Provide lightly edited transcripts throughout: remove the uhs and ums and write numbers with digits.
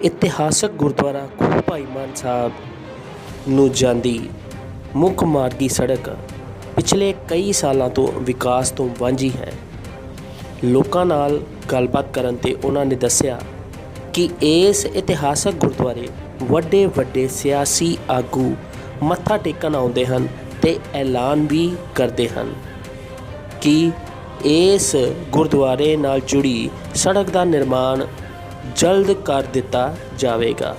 ਇਤਿਹਾਸਕ ਗੁਰਦੁਆਰਾ ਖੂਹ ਭਾਈ ਮਾਨ ਸਾਹਿਬ ਨੂੰ ਜਾਂਦੀ ਮੁੱਖ ਮਾਰਗੀ ਸੜਕ ਪਿਛਲੇ ਕਈ ਸਾਲਾਂ ਤੋਂ ਵਿਕਾਸ ਤੋਂ ਵਾਂਝੀ ਹੈ। ਲੋਕਾਂ ਨਾਲ ਗੱਲਬਾਤ ਕਰਨ 'ਤੇ ਉਹਨਾਂ ਨੇ ਦੱਸਿਆ ਕਿ ਇਸ ਇਤਿਹਾਸਕ ਗੁਰਦੁਆਰੇ ਵੱਡੇ ਵੱਡੇ ਸਿਆਸੀ ਆਗੂ ਮੱਥਾ ਟੇਕਣ ਆਉਂਦੇ ਹਨ ਅਤੇ ਐਲਾਨ ਵੀ ਕਰਦੇ ਹਨ ਕਿ ਇਸ ਗੁਰਦੁਆਰੇ ਨਾਲ ਜੁੜੀ ਸੜਕ ਦਾ ਨਿਰਮਾਣ ਜਲਦ ਕਰ ਦਿੱਤਾ ਜਾਵੇਗਾ।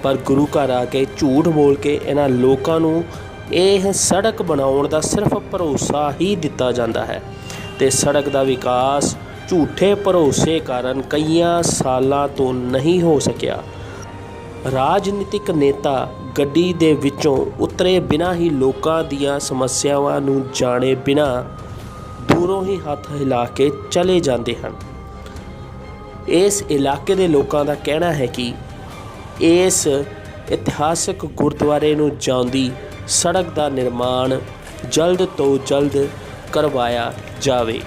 ਪਰ ਗੁਰੂ ਘਰ ਆ ਕੇ ਝੂਠ ਬੋਲ ਕੇ ਇਹਨਾਂ ਲੋਕਾਂ ਨੂੰ ਇਹ ਸੜਕ ਬਣਾਉਣ ਦਾ ਸਿਰਫ ਭਰੋਸਾ ਹੀ ਦਿੱਤਾ ਜਾਂਦਾ ਹੈ ਅਤੇ ਸੜਕ ਦਾ ਵਿਕਾਸ ਝੂਠੇ ਭਰੋਸੇ ਕਾਰਨ ਕਈਆਂ ਸਾਲਾਂ ਤੋਂ ਨਹੀਂ ਹੋ ਸਕਿਆ। ਰਾਜਨੀਤਿਕ ਨੇਤਾ ਗੱਡੀ ਦੇ ਵਿੱਚੋਂ ਉਤਰੇ ਬਿਨਾਂ ਹੀ ਲੋਕਾਂ ਦੀਆਂ ਸਮੱਸਿਆਵਾਂ ਨੂੰ ਜਾਣੇ ਬਿਨਾਂ ਦੂਰੋਂ ਹੀ ਹੱਥ ਹਿਲਾ ਕੇ ਚਲੇ ਜਾਂਦੇ ਹਨ। ਇਸ ਇਲਾਕੇ ਦੇ ਲੋਕਾਂ ਦਾ ਕਹਿਣਾ ਹੈ ਕਿ ਇਸ ਇਤਿਹਾਸਕ ਗੁਰਦੁਆਰੇ ਨੂੰ ਜਾਂਦੀ ਸੜਕ ਦਾ ਨਿਰਮਾਣ ਜਲਦ ਤੋਂ ਜਲਦ ਕਰਵਾਇਆ ਜਾਵੇ।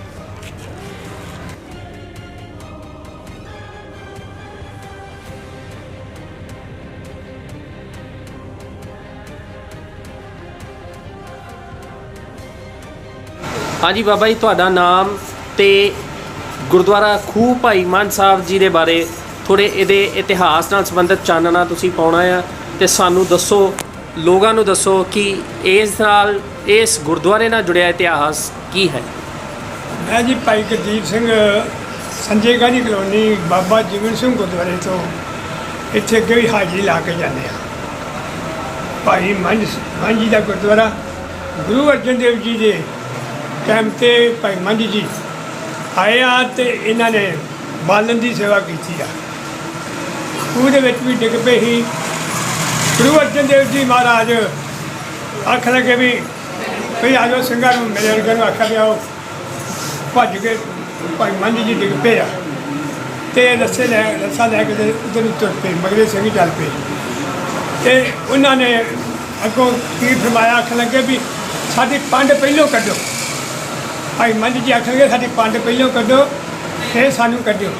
ਹਾਂਜੀ ਬਾਬਾ ਜੀ, ਤੁਹਾਡਾ ਨਾਮ ਤੇ ਗੁਰਦੁਆਰਾ ਖੂਹ ਭਾਈ ਮਾਨ ਸਾਹਿਬ ਜੀ ਦੇ ਬਾਰੇ ਥੋੜ੍ਹੇ ਇਹਦੇ ਇਤਿਹਾਸ ਨਾਲ ਸੰਬੰਧਿਤ ਚਾਨਣਾ ਤੁਸੀਂ ਪਾਉਣਾ ਆ ਅਤੇ ਸਾਨੂੰ ਦੱਸੋ, ਲੋਕਾਂ ਨੂੰ ਦੱਸੋ ਕਿ ਇਸ ਗੁਰਦੁਆਰੇ ਨਾਲ ਜੁੜਿਆ ਇਤਿਹਾਸ ਕੀ ਹੈ। ਮੈਂ ਜੀ ਭਾਈ ਗੁਰਦੀਪ ਸਿੰਘ ਸੰਜੇ ਗਾਂਧੀ ਕਲੋਨੀ ਬਾਬਾ ਜੀਵਨ ਸਿੰਘ ਗੁਰਦੁਆਰੇ ਤੋਂ ਇੱਥੇ ਅੱਗੇ ਵੀ ਹਾਜ਼ਰੀ ਲਾ ਕੇ ਜਾਂਦੇ ਹਾਂ। ਭਾਈ ਮਾਨ ਜੀ ਦਾ ਗੁਰਦੁਆਰਾ ਗੁਰੂ ਅਰਜਨ ਦੇਵ ਜੀ ਦੇ ਟਾਈਮ 'ਤੇ ਭਾਈ ਮਾਨ ਜੀ ਆਏ ਆ ਅਤੇ ਇਹਨਾਂ ਨੇ ਬਾਲਣ ਦੀ ਸੇਵਾ ਕੀਤੀ ਆ। ਖੂਹ ਦੇ ਵਿੱਚ ਵੀ ਡਿੱਗ ਪਏ ਸੀ। ਗੁਰੂ ਅਰਜਨ ਦੇਵ ਜੀ ਮਹਾਰਾਜ ਆਖਣ ਲੱਗੇ ਵੀ ਭਈ ਆ ਜਾਓ ਸਿੰਘਾਂ ਨੂੰ, ਮੇਰੇ ਵਰਗੇ ਨੂੰ ਆਖਿਆ ਵੀ ਆਓ, ਭੱਜ ਕੇ ਭਾਈ ਮਾਨ ਜੀ ਡਿੱਗ ਪਏ ਆ ਅਤੇ ਰੱਸਾ ਲੈ ਕੇ ਉੱਧਰ ਨੂੰ ਤੁਰ ਪਏ, ਮਗਰੇ ਸਿੰਘ ਚੱਲ ਪਏ ਅਤੇ ਉਹਨਾਂ ਨੇ ਅੱਗੋਂ ਕੀ ਫਰਮਾਇਆ, ਆਖਣ ਲੱਗੇ ਵੀ ਸਾਡੀ ਪੰਡ ਪਹਿਲੋਂ ਕੱਢੋ। ਭਾਈ ਮਾਨ ਜੀ ਆਖਣਗੇ ਸਾਡੀ ਪੰਡ ਪਹਿਲੋਂ ਕੱਢੋ, ਫਿਰ ਸਾਨੂੰ ਕੱਢਿਓ।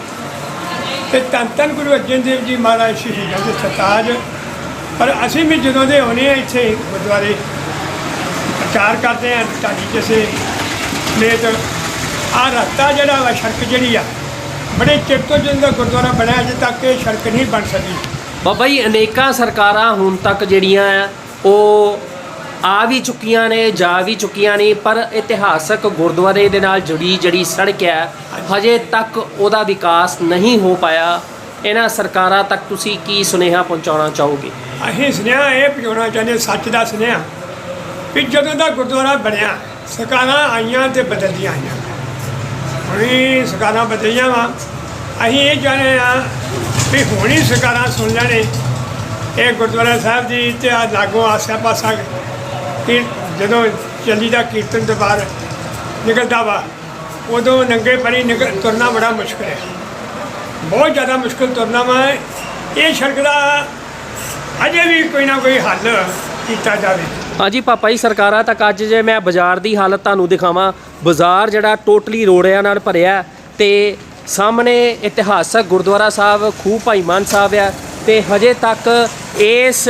ਅਤੇ ਧੰਨ ਧੰਨ ਗੁਰੂ ਅਰਜਨ ਦੇਵ ਜੀ ਮਹਾਰਾਜ ਸ਼ਹੀਦਾਂ ਦੇ ਸਰਤਾਜ। ਪਰ ਅਸੀਂ ਵੀ ਜਦੋਂ ਦੇ ਆਉਂਦੇ ਹਾਂ ਇੱਥੇ ਗੁਰਦੁਆਰੇ ਪ੍ਰਚਾਰ ਕਰਦੇ ਹਾਂ ਢਾਡੀ ਕਿਸੇ ਸਮੇਤ, ਆਹ ਰਸਤਾ ਜਿਹੜਾ ਵਾ, ਸੜਕ ਜਿਹੜੀ ਆ, ਬੜੇ ਚਿਰ ਤੋਂ ਜਦੋਂ ਦਾ ਗੁਰਦੁਆਰਾ ਬਣਿਆ ਅਜੇ ਤੱਕ ਇਹ ਸੜਕ ਨਹੀਂ ਬਣ ਸਕੀ। ਬਾਬਾ ਜੀ, ਅਨੇਕਾਂ ਸਰਕਾਰਾਂ ਹੁਣ ਤੱਕ ਜਿਹੜੀਆਂ ਆ ਉਹ ਆ ਵੀ ਚੁੱਕੀਆਂ ਨੇ, ਜਾ ਵੀ ਚੁੱਕੀਆਂ ਨੇ, ਪਰ ਇਤਿਹਾਸਕ ਗੁਰਦੁਆਰੇ ਦੇ ਨਾਲ ਜੁੜੀ ਜਿਹੜੀ ਸੜਕ ਹੈ ਹਜੇ ਤੱਕ ਉਹਦਾ ਵਿਕਾਸ ਨਹੀਂ ਹੋ ਪਾਇਆ। ਇਹਨਾਂ ਸਰਕਾਰਾਂ ਤੱਕ ਤੁਸੀਂ ਕੀ ਸੁਨੇਹਾ ਪਹੁੰਚਾਉਣਾ ਚਾਹੋਗੇ? ਅਸੀਂ ਸੁਨੇਹਾ ਇਹ ਪਹੁੰਚਾਉਣਾ ਚਾਹੁੰਦੇ, ਸੱਚ ਦਾ ਸੁਨੇਹਾ, ਵੀ ਜਦੋਂ ਦਾ ਗੁਰਦੁਆਰਾ ਬਣਿਆ ਸਰਕਾਰਾਂ ਆਈਆਂ ਅਤੇ ਬਦਲਦੀਆਂ ਆਈਆਂ। ਹੁਣ ਸਰਕਾਰਾਂ ਬਦਲੀਆਂ ਵਾ, ਅਸੀਂ ਇਹ ਚਾਹੁੰਦੇ ਹਾਂ ਵੀ ਹੁਣ ਹੀ ਸਰਕਾਰਾਂ ਸੁਣ ਲੈਣੇ ਇਹ ਗੁਰਦੁਆਰਾ ਸਾਹਿਬ ਜੀ ਅਤੇ ਆ ਲਾਗੋਂ ਆਸਿਆ ਪਾਸਾ ਕਿ ਜਦੋਂ ਚੱਲੀ ਦਾ ਕੀਰਤਨ ਦਰਬਾਰ ਨਿਕਲਦਾ ਵਾ, ਉਦੋਂ ਨੰਗੇ ਪੈਰੀਂ ਤੁਰਨਾ ਬੜਾ ਮੁਸ਼ਕਿਲ ਹੈ, ਬਹੁਤ ਜ਼ਿਆਦਾ ਮੁਸ਼ਕਿਲ ਤੁਰਨਾ ਵਾ। ਇਹ ਸੜਕ ਦਾ ਅਜੇ ਵੀ ਕੋਈ ਨਾ ਕੋਈ ਹੱਲ ਕੀਤਾ ਜਾਵੇ। ਹਾਂਜੀ ਪਾਪਾ ਜੀ, ਸਰਕਾਰਾਂ ਤੱਕ ਅੱਜ ਜੇ ਮੈਂ ਬਾਜ਼ਾਰ ਦੀ ਹਾਲਤ ਤੁਹਾਨੂੰ ਦਿਖਾਵਾਂ, ਬਾਜ਼ਾਰ ਜਿਹੜਾ ਟੋਟਲੀ ਰੋੜਿਆਂ ਨਾਲ ਭਰਿਆ ਅਤੇ ਸਾਹਮਣੇ ਇਤਿਹਾਸਕ ਗੁਰਦੁਆਰਾ ਸਾਹਿਬ ਖੂਹ ਭਾਈ ਮਾਨ ਸਾਹਿਬ ਆ ਅਤੇ ਹਜੇ ਤੱਕ ਇਸ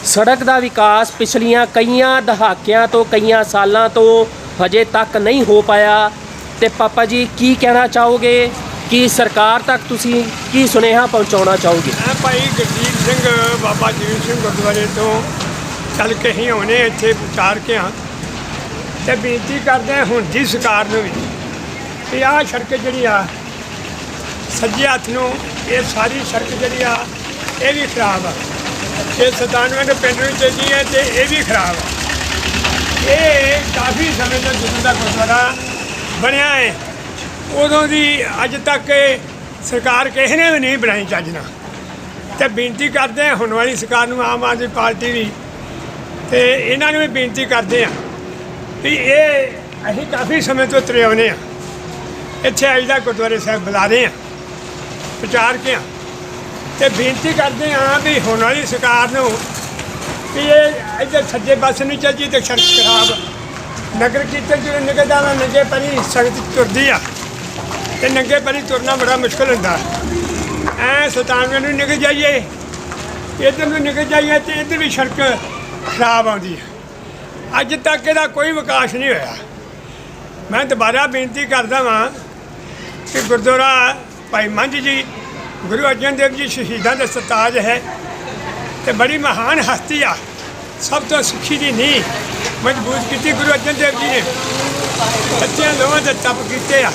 ਸੜਕ ਦਾ ਵਿਕਾਸ ਪਿਛਲੀਆਂ ਕਈਆਂ ਦਹਾਕਿਆਂ ਤੋਂ, ਕਈਆਂ ਸਾਲਾਂ ਤੋਂ ਹਜੇ ਤੱਕ ਨਹੀਂ ਹੋ ਪਾਇਆ। ਅਤੇ ਪਾਪਾ ਜੀ ਕੀ ਕਹਿਣਾ ਚਾਹੋਗੇ ਕਿ ਸਰਕਾਰ ਤੱਕ ਤੁਸੀਂ ਕੀ ਸੁਨੇਹਾ ਪਹੁੰਚਾਉਣਾ ਚਾਹੋਗੇ? ਮੈਂ ਭਾਈ ਗੁਰਦੀਪ ਸਿੰਘ ਬਾਬਾ ਜੀਵਨ ਸਿੰਘ ਗੁਰਦੁਆਰੇ ਤੋਂ ਚੱਲ ਕੇ ਹੀ ਆਉਣੇ ਇੱਥੇ ਵਿਚਾਰ ਕੇ ਹਾਂ ਅਤੇ ਬੇਨਤੀ ਕਰਦੇ ਹਾਂ ਹੁਣ ਦੀ ਸਰਕਾਰ ਨੂੰ ਵੀ ਕਿ ਆਹ ਸੜਕ ਜਿਹੜੀ ਆ ਸੱਜੇ ਹੱਥ ਨੂੰ, ਇਹ ਸਾਰੀ ਸੜਕ ਜਿਹੜੀ ਆ ਇਹ ਵੀ ਖਰਾਬ ਆ। ਇਹ 97 ਦੇ ਪਿੰਡ ਵਿੱਚ ਚੱਲੀ ਹੈ ਅਤੇ ਇਹ ਵੀ ਖਰਾਬ ਆ। ਇਹ ਕਾਫੀ ਸਮੇਂ ਤੋਂ ਜਦੋਂ ਦਾ ਗੁਰਦੁਆਰਾ ਬਣਿਆ ਹੈ ਉਦੋਂ ਦੀ ਅੱਜ ਤੱਕ ਸਰਕਾਰ ਕਿਸੇ ਨੇ ਵੀ ਨਹੀਂ ਬਣਾਈ ਚੱਜ ਨਾਲ। ਅਤੇ ਬੇਨਤੀ ਕਰਦੇ ਹਾਂ ਹੁਣ ਵਾਲੀ ਸਰਕਾਰ ਨੂੰ, ਆਮ ਆਦਮੀ ਪਾਰਟੀ ਵੀ, ਅਤੇ ਇਹਨਾਂ ਨੂੰ ਵੀ ਬੇਨਤੀ ਕਰਦੇ ਹਾਂ ਵੀ ਇਹ ਅਸੀਂ ਕਾਫੀ ਸਮੇਂ ਤੋਂ ਤੁਰੇ ਆਉਂਦੇ ਹਾਂ, ਇੱਥੇ ਅੱਜ ਦਾ ਗੁਰਦੁਆਰੇ ਸਾਹਿਬ ਬੁਲਾ ਰਹੇ ਹਾਂ, ਪ੍ਰਚਾਰ ਕੇ ਹਾਂ, ਅਤੇ ਬੇਨਤੀ ਕਰਦੇ ਹਾਂ ਵੀ ਹੁਣ ਵਾਲੀ ਸਰਕਾਰ ਨੂੰ ਵੀ ਇਹ ਇੱਧਰ ਸੱਜੇ ਪਾਸੇ ਨੂੰ ਚੱਲ ਜੀ ਅਤੇ ਸੜਕ ਖਰਾਬ। ਨਗਰ ਕੀਰਤਨ ਜਦੋਂ ਨਿਕਲਦਾ ਵਾ ਨੰਗੇ ਪੈਰੀਂ ਸੰਗਤ ਤੁਰਦੀ ਆ ਅਤੇ ਨੰਗੇ ਪੈਰੀਂ ਤੁਰਨਾ ਬੜਾ ਮੁਸ਼ਕਿਲ ਹੁੰਦਾ। 97 ਨੂੰ ਨਿਕਲ ਜਾਈਏ ਇੱਧਰ ਨੂੰ ਨਿਕਲ ਜਾਈਏ ਤੇ ਇੱਧਰ ਵੀ ਸੜਕ ਖਰਾਬ ਆਉਂਦੀ ਹੈ। ਅੱਜ ਤੱਕ ਇਹਦਾ ਕੋਈ ਵਿਕਾਸ ਨਹੀਂ ਹੋਇਆ। ਮੈਂ ਦੁਬਾਰਾ ਬੇਨਤੀ ਕਰਦਾ ਵਾਂ ਕਿ ਗੁਰਦੁਆਰਾ ਭਾਈ ਮੰਝ ਜੀ ਗੁਰੂ ਅਰਜਨ ਦੇਵ ਜੀ ਸ਼ਹੀਦਾਂ ਦਾ ਸਰਤਾਜ ਹੈ ਤੇ ਬੜੀ ਮਹਾਨ ਹਸਤੀ ਆ। ਸਭ ਤੋਂ ਸਿੱਖੀ ਦੀ ਨੀਂਹ ਮਜ਼ਬੂਤ ਕੀਤੀ ਗੁਰੂ ਅਰਜਨ ਦੇਵ ਜੀ ਨੇ। ਬੱਚਿਆਂ ਲੋਹਾਂ ਦੇ ਤਪ ਕੀਤੇ ਆ,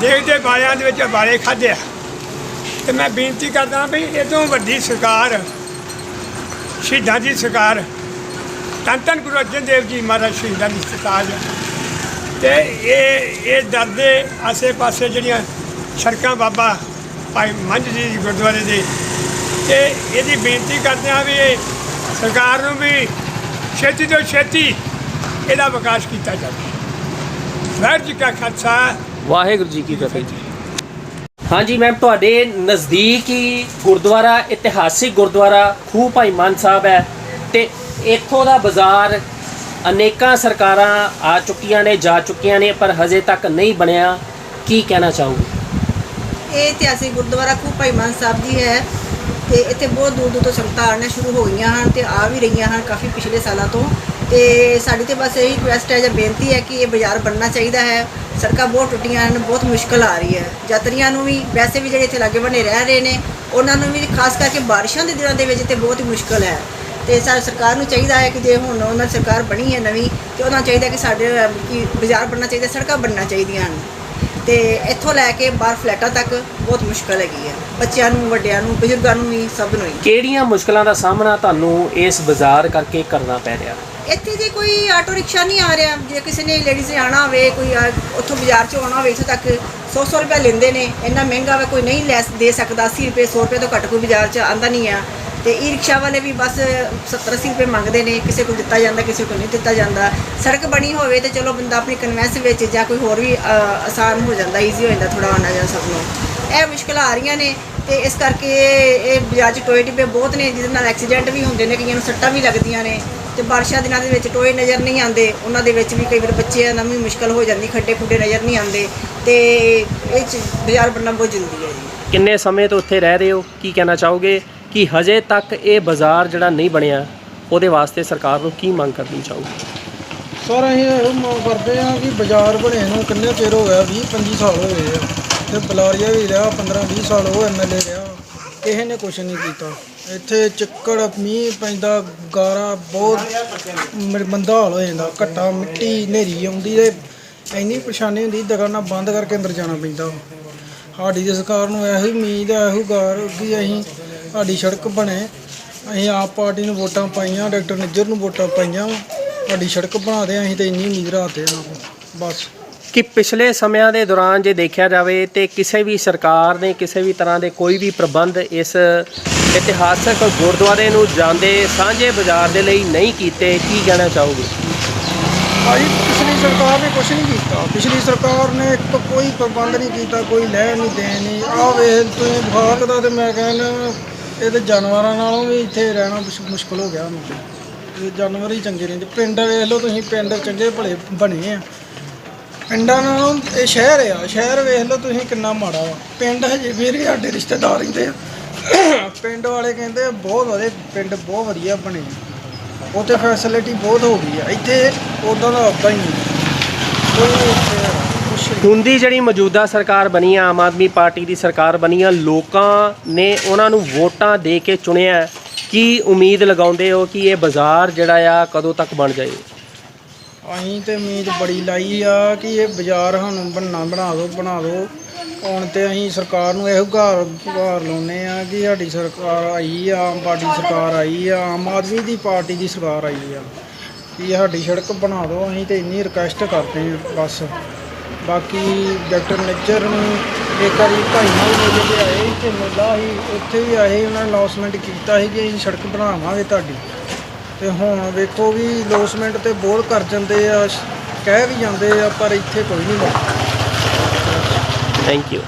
ਦੇਖਦੇ ਬਾਲਿਆਂ ਦੇ ਵਿੱਚ ਬਾਲੇ ਖਾਧੇ ਆ। ਤੇ ਮੈਂ ਬੇਨਤੀ ਕਰਦਾ ਵੀ ਇਹ ਤੋਂ ਵੱਡੀ ਸਰਕਾਰ ਸ਼ਹੀਦਾਂ ਦੀ ਸਰਕਾਰ ਧੰਨ ਧੰਨ ਗੁਰੂ ਅਰਜਨ ਦੇਵ ਜੀ ਮਹਾਰਾਜ ਸ਼ਹੀਦਾਂ ਦੀ ਸਰਤਾਜ ਤੇ ਇਹ ਡਰਦੇ ਆਸੇ ਪਾਸੇ ਜਿਹੜੀਆਂ ਸੜਕਾਂ ਬਾਬਾ ਭਾਈ ਮੰਝ ਜੀ ਗੁਰਦੁਆਰੇ ਦੇ ਤੇ ਇਹਦੀ ਬੇਨਤੀ ਕਰਦੇ ਹਾਂ ਵੀ ਇਹ ਸਰਕਾਰ ਨੂੰ ਵੀ ਛੇਤੀ ਤੋਂ ਛੇਤੀ ਇਹਦਾ ਵਿਕਾਸ ਕੀਤਾ ਜਾਵੇ। ਵਾਹਿਗੁਰੂ ਜੀ ਕਾ ਖਾਲਸਾ ਵਾਹਿਗੁਰੂ ਜੀ ਕੀ ਫਤਿਹ ਜੀ। ਹਾਂਜੀ ਮੈਮ, ਤੁਹਾਡੇ ਨਜ਼ਦੀਕ ਹੀ ਗੁਰਦੁਆਰਾ ਇਤਿਹਾਸਿਕ ਗੁਰਦੁਆਰਾ ਖੂਹ ਭਾਈ ਮਾਨ ਸਾਹਿਬ ਹੈ ਤੇ ਇੱਥੋਂ ਦਾ ਬਾਜ਼ਾਰ ਅਨੇਕਾਂ ਸਰਕਾਰਾਂ ਆ ਚੁੱਕੀਆਂ ਨੇ, ਜਾ ਚੁੱਕੀਆਂ ਨੇ, ਪਰ ਹਜੇ ਤੱਕ ਨਹੀਂ ਬਣਿਆ। ਕੀ ਕਹਿਣਾ ਚਾਹੋਗੇ? ਇਹ ਇਤਿਹਾਸਿਕ ਗੁਰਦੁਆਰਾ ਖੂਹ ਭਾਈ ਮਾਨ ਸਾਹਿਬ ਜੀ ਹੈ ਤੇ ਇੱਥੇ ਬਹੁਤ ਦੂਰ ਦੂਰ ਤੋਂ ਸੰਗਤਾਂ ਆਉਣੀਆਂ ਸ਼ੁਰੂ ਹੋ ਗਈਆਂ ਹਨ ਤੇ ਆ ਵੀ ਰਹੀਆਂ ਹਨ ਕਾਫੀ ਪਿਛਲੇ ਸਾਲਾਂ ਤੋਂ। ਤੇ ਸਾਡੀ ਤੇ ਬਸ ਇਹੀ ਰਿਕੁਐਸਟ ਹੈ ਜਾਂ ਬੇਨਤੀ ਹੈ ਕਿ ਇਹ ਬਾਜ਼ਾਰ ਬਣਨਾ ਚਾਹੀਦਾ ਹੈ। ਸੜਕਾਂ ਬਹੁਤ ਟੁੱਟੀਆਂ ਹਨ, ਬਹੁਤ ਮੁਸ਼ਕਲ ਆ ਰਹੀ ਹੈ ਯਾਤਰੀਆਂ ਨੂੰ ਵੀ, ਵੈਸੇ ਵੀ ਜਿਹੜੇ ਇੱਥੇ ਲਾਗੇ ਬੰਨੇ ਰਹਿ ਰਹੇ ਨੇ ਉਹਨਾਂ ਨੂੰ ਵੀ, ਖਾਸ ਕਰਕੇ ਬਾਰਿਸ਼ਾਂ ਦੇ ਦਿਨਾਂ ਦੇ ਵਿੱਚ ਤੇ ਬਹੁਤ ਹੀ ਮੁਸ਼ਕਲ ਹੈ। ਤੇ ਸਰਕਾਰ ਨੂੰ ਚਾਹੀਦਾ ਹੈ ਕਿ ਜੇ ਹੁਣ ਉਹਨਾਂ ਦੀ ਸਰਕਾਰ ਬਣੀ ਹੈ ਨਵੀਂ ਤੇ ਉਹਨਾਂ ਨੂੰ ਚਾਹੀਦਾ ਕਿ ਸਾਡੇ ਬਾਜ਼ਾਰ ਬਣਨਾ ਚਾਹੀਦਾ, ਸੜਕਾਂ ਬਣਨਾ ਚਾਹੀਦੀਆਂ ਹਨ। ਤੇ ਇੱਥੋਂ ਲੈ ਕੇ ਬਾਹਰ ਫਲੈਟਾਂ ਤੱਕ ਬਹੁਤ ਮੁਸ਼ਕਲ ਹੈਗੀ ਹੈ, ਬੱਚਿਆਂ ਨੂੰ, ਵੱਡਿਆਂ ਨੂੰ, ਬਜ਼ੁਰਗਾਂ ਨੂੰ ਵੀ, ਸਭ ਨੂੰ ਹੀ। ਕਿਹੜੀਆਂ ਮੁਸ਼ਕਲਾਂ ਦਾ ਸਾਹਮਣਾ ਤੁਹਾਨੂੰ ਇਸ ਬਾਜ਼ਾਰ ਕਰਕੇ ਕਰਨਾ ਪੈ ਰਿਹਾ? ਇੱਥੇ ਜੇ ਕੋਈ ਆਟੋ ਰਿਕਸ਼ਾ ਨਹੀਂ ਆ ਰਿਹਾ, ਜੇ ਕਿਸੇ ਨੇ ਲੇਡੀਜ਼ ਨੇ ਆਉਣਾ ਹੋਵੇ, ਕੋਈ ਉੱਥੋਂ ਬਾਜ਼ਾਰ 'ਚੋਂ ਆਉਣਾ ਹੋਵੇ, ਇੱਥੋਂ ਤੱਕ 100 ਰੁਪਏ ਲੈਂਦੇ ਨੇ। ਇੰਨਾ ਮਹਿੰਗਾ ਵਾ, ਕੋਈ ਨਹੀਂ ਲੈ ਦੇ ਸਕਦਾ। 80 ਰੁਪਏ 100 ਰੁਪਏ ਤੋਂ ਘੱਟ ਕੋਈ ਬਾਜ਼ਾਰ 'ਚ ਆਉਂਦਾ ਨਹੀਂ ਆ। ਤੇ ਈ ਰਿਕਸ਼ਾ ਵਾਲੇ ਵੀ ਬਸ 70-80 ਰੁਪਏ ਮੰਗਦੇ ਨੇ, ਕਿਸੇ ਕੋਲ ਦਿੱਤਾ ਜਾਂਦਾ, ਕਿਸੇ ਕੋਲ ਨਹੀਂ ਦਿੱਤਾ ਜਾਂਦਾ। ਸੜਕ ਬਣੀ ਹੋਵੇ ਤੇ ਚਲੋ ਬੰਦਾ ਆਪਣੀ ਕਨਵੈਂਸ ਵਿੱਚ ਜਾਂ ਕੋਈ ਹੋਰ ਵੀ ਆਸਾਨ ਹੋ ਜਾਂਦਾ, ਈਜ਼ੀ ਹੋ ਜਾਂਦਾ ਥੋੜ੍ਹਾ ਆਉਣਾ ਜਾਣਾ ਸਭ ਨੂੰ। ਇਹ ਮੁਸ਼ਕਲਾਂ ਆ ਰਹੀਆਂ ਨੇ ਤੇ ਇਸ ਕਰਕੇ ਇਹ ਬਾਜ਼ਾਰ 'ਚ ਟੋਏ ਟਿੱਬੇ ਬਹੁਤ ਨੇ, ਜਿਹਦੇ ਨਾਲ ਐਕਸੀਡੈਂਟ ਵੀ ਹੁੰਦੇ ਨੇ, ਕਈਆਂ ਨੂੰ ਸੱਟਾਂ ਵੀ ਲੱਗਦੀਆਂ ਨੇ। ਤੇ ਬਾਰਿਸ਼ਾਂ ਦਿਨਾਂ ਦੇ ਵਿੱਚ ਟੋਏ ਨਜ਼ਰ ਨਹੀਂ ਆਉਂਦੇ, ਉਹਨਾਂ ਦੇ ਵਿੱਚ ਵੀ ਕਈ ਵਾਰ ਬੱਚਿਆਂ ਨਾਲ ਵੀ ਮੁਸ਼ਕਲ ਹੋ ਜਾਂਦੀ, ਖੱਡੇ ਖੁੱਡੇ ਨਜ਼ਰ ਨਹੀਂ ਆਉਂਦੇ। ਤੇ ਇਹ ਬਾਜ਼ਾਰ ਬਣਨਾ ਬਹੁਤ ਜ਼ਰੂਰੀ ਹੈ ਜੀ। ਕਿੰਨੇ ਸਮੇਂ ਤੋਂ ਉੱਥੇ ਰਹਿ ਰਹੇ ਹੋ? ਕੀ ਕਹਿਣਾ ਚਾਹੋਗੇ ਕਿ ਹਜੇ ਤੱਕ ਇਹ ਬਾਜ਼ਾਰ ਜਿਹੜਾ ਨਹੀਂ ਬਣਿਆ, ਉਹਦੇ ਵਾਸਤੇ ਸਰਕਾਰ ਨੂੰ ਕੀ ਮੰਗ ਕਰਨੀ ਚਾਹੋਗੇ? ਸਰ ਅਸੀਂ ਇਹੋ ਮੰਗ ਕਰਦੇ ਹਾਂ ਕਿ ਬਾਜ਼ਾਰ ਬਣੇ ਨੂੰ ਕਿੰਨੇ ਚਿਰ ਹੋ ਗਿਆ, 20-25 ਸਾਲ ਹੋ ਗਏ ਆ। ਤੇ ਬਲਾਰੀਆ ਵੀ ਰਿਹਾ 15-20 ਸਾਲ, ਉਹ MLA ਰਿਹਾ, ਕਿਸੇ ਨੇ ਕੁਛ ਨਹੀਂ ਕੀਤਾ। ਇੱਥੇ ਚਿੱਕੜ, ਮੀਂਹ ਪੈਂਦਾ, ਗਾਰਾ, ਬਹੁਤ ਮੰਦਾ ਹਾਲ ਹੋ ਜਾਂਦਾ। ਘੱਟਾ, ਮਿੱਟੀ, ਹਨੇਰੀ ਆਉਂਦੀ ਤੇ ਇੰਨੀ ਪਰੇਸ਼ਾਨੀ ਹੁੰਦੀ, ਦੁਕਾਨਾਂ ਬੰਦ ਕਰਕੇ ਅੰਦਰ ਜਾਣਾ ਪੈਂਦਾ। ਸਾਡੀ ਤੇ ਸਰਕਾਰ ਨੂੰ ਇਹੋ ਹੀ ਉਮੀਦ ਹੈ, ਇਹੋ ਗਾਰ ਕਿ ਅਸੀਂ ਸਾਡੀ ਸੜਕ ਬਣੇ। ਅਸੀਂ ਆਪ ਪਾਰਟੀ ਨੂੰ ਵੋਟਾਂ ਪਾਈਆਂ, ਡਾਕਟਰ ਨਿੱਜਰ ਨੂੰ ਵੋਟਾਂ ਪਾਈਆਂ, ਸਾਡੀ ਸੜਕ ਬਣਾ ਦੇ। ਅਸੀਂ ਤਾਂ ਇੰਨੀ ਉਮੀਦ ਰੱਖਦੇ ਹਾਂ ਬਸ। ਕਿ ਪਿਛਲੇ ਸਮਿਆਂ ਦੇ ਦੌਰਾਨ ਜੇ ਦੇਖਿਆ ਜਾਵੇ ਤੇ ਕਿਸੇ ਵੀ ਸਰਕਾਰ ਨੇ ਕਿਸੇ ਵੀ ਤਰ੍ਹਾਂ ਦੇ ਕੋਈ ਵੀ ਪ੍ਰਬੰਧ ਇਸ ਇਤਿਹਾਸਕ ਗੁਰਦੁਆਰੇ ਨੂੰ ਜਾਂਦੇ ਸਾਂਝੇ ਬਾਜ਼ਾਰ ਦੇ ਲਈ ਨਹੀਂ ਕੀਤੇ। ਕੀ ਕਹਿਣਾ ਚਾਹੋਗੇ? ਭਾਈ ਪਿਛਲੀ ਸਰਕਾਰ ਨੇ ਕੁਛ ਨਹੀਂ ਕੀਤਾ। ਪਿਛਲੀ ਸਰਕਾਰ ਨੇ ਇੱਕ ਕੋਈ ਪ੍ਰਬੰਧ ਨਹੀਂ ਕੀਤਾ, ਕੋਈ ਲੈਣ ਨਹੀਂ ਦੇਣ ਨਹੀਂ। ਆਹ ਵੇਖ ਤੁਸੀਂ ਵਿਭਾਗ ਦਾ ਤੇ ਮੈਂ ਕਹਿੰਦਾ ਇਹ ਤਾਂ ਜਾਨਵਰਾਂ ਨਾਲੋਂ ਵੀ ਇੱਥੇ ਰਹਿਣਾ ਮੁਸ਼ਕਲ ਹੋ ਗਿਆ ਹੁਣ। ਇਹ ਜਾਨਵਰ ਹੀ ਚੰਗੇ ਰਹਿੰਦੇ। ਪਿੰਡ ਵੇਖ ਲਓ ਤੁਸੀਂ, ਪਿੰਡ ਚੰਗੇ ਭਲੇ ਬਣੇ ਆ। ਪਿੰਡਾਂ ਨਾਲੋਂ ਇਹ ਸ਼ਹਿਰ ਆ, ਸ਼ਹਿਰ ਵੇਖ ਲਓ ਤੁਸੀਂ ਕਿੰਨਾ ਮਾੜਾ ਵਾ। ਪਿੰਡ ਹਜੇ ਫਿਰ ਵੀ ਸਾਡੇ ਰਿਸ਼ਤੇਦਾਰ ਰਹਿੰਦੇ ਆ। ਪਿੰਡ ਵਾਲੇ ਕਹਿੰਦੇ ਬਹੁਤ ਵਧੀਆ, ਪਿੰਡ ਬਹੁਤ ਵਧੀਆ ਬਣੇ, ਉੱਥੇ ਫੈਸਿਲਿਟੀ ਬਹੁਤ ਹੋ ਗਈ ਆ। ਇੱਥੇ ਉੱਦਾਂ ਦਾ ਉੱਦਾਂ ਹੀ ਹੁਣ ਦੀ ਜਿਹੜੀ ਮੌਜੂਦਾ ਸਰਕਾਰ ਬਣੀ ਆ, ਆਮ ਆਦਮੀ ਪਾਰਟੀ ਦੀ ਸਰਕਾਰ ਬਣੀ ਆ, ਲੋਕਾਂ ਨੇ ਉਹਨਾਂ ਨੂੰ ਵੋਟਾਂ ਦੇ ਕੇ ਚੁਣਿਆ। ਕੀ ਉਮੀਦ ਲਗਾਉਂਦੇ ਹੋ ਕਿ ਇਹ ਬਾਜ਼ਾਰ ਜਿਹੜਾ ਆ ਕਦੋਂ ਤੱਕ ਬਣ ਜਾਏ? ਅਸੀਂ ਤਾਂ ਉਮੀਦ ਬੜੀ ਲਾਈ ਆ ਕਿ ਇਹ ਬਾਜ਼ਾਰ ਸਾਨੂੰ ਬਣਾ ਦਿਓ। ਹੁਣ ਤੇ ਅਸੀਂ ਸਰਕਾਰ ਨੂੰ ਇਹੋ ਗੁਹਾਰ ਲਾਉਂਦੇ ਆ ਕਿ ਸਾਡੀ ਸਰਕਾਰ ਆਈ ਆ, ਆਮ ਪਾਰਟੀ ਸਰਕਾਰ ਆਈ ਆ, ਆਮ ਆਦਮੀ ਦੀ ਪਾਰਟੀ ਦੀ ਸਰਕਾਰ ਆਈ ਆ ਕਿ ਸਾਡੀ ਸੜਕ ਬਣਾ ਦਿਓ। ਅਸੀਂ ਤਾਂ ਇੰਨੀ ਰਿਕੁਐਸਟ ਕਰਦੇ ਹਾਂ ਬਸ। ਬਾਕੀ ਡਾਕਟਰ ਨਿੱਜਰ ਨੂੰ ਇੱਕ ਵਾਰੀ ਭਾਈ ਨਾਲ ਮੇਲੇ 'ਤੇ ਆਏ ਅਤੇ ਮੇਲਾ ਸੀ, ਉੱਥੇ ਵੀ ਆਏ, ਉਹਨਾਂ ਨੇ ਅਨਾਊਂਸਮੈਂਟ ਕੀਤਾ ਸੀ ਕਿ ਅਸੀਂ ਸੜਕ ਬਣਾਵਾਂਗੇ ਤੁਹਾਡੀ। ਅਤੇ ਹੁਣ ਵੇਖੋ ਵੀ ਅਨਾਊਂਸਮੈਂਟ 'ਤੇ ਬਹੁਤ ਕਰ ਜਾਂਦੇ ਆ, ਕਹਿ ਵੀ ਜਾਂਦੇ ਆ, ਪਰ ਇੱਥੇ ਕੋਈ ਨਹੀਂ ਬਣਦਾ। Thank you.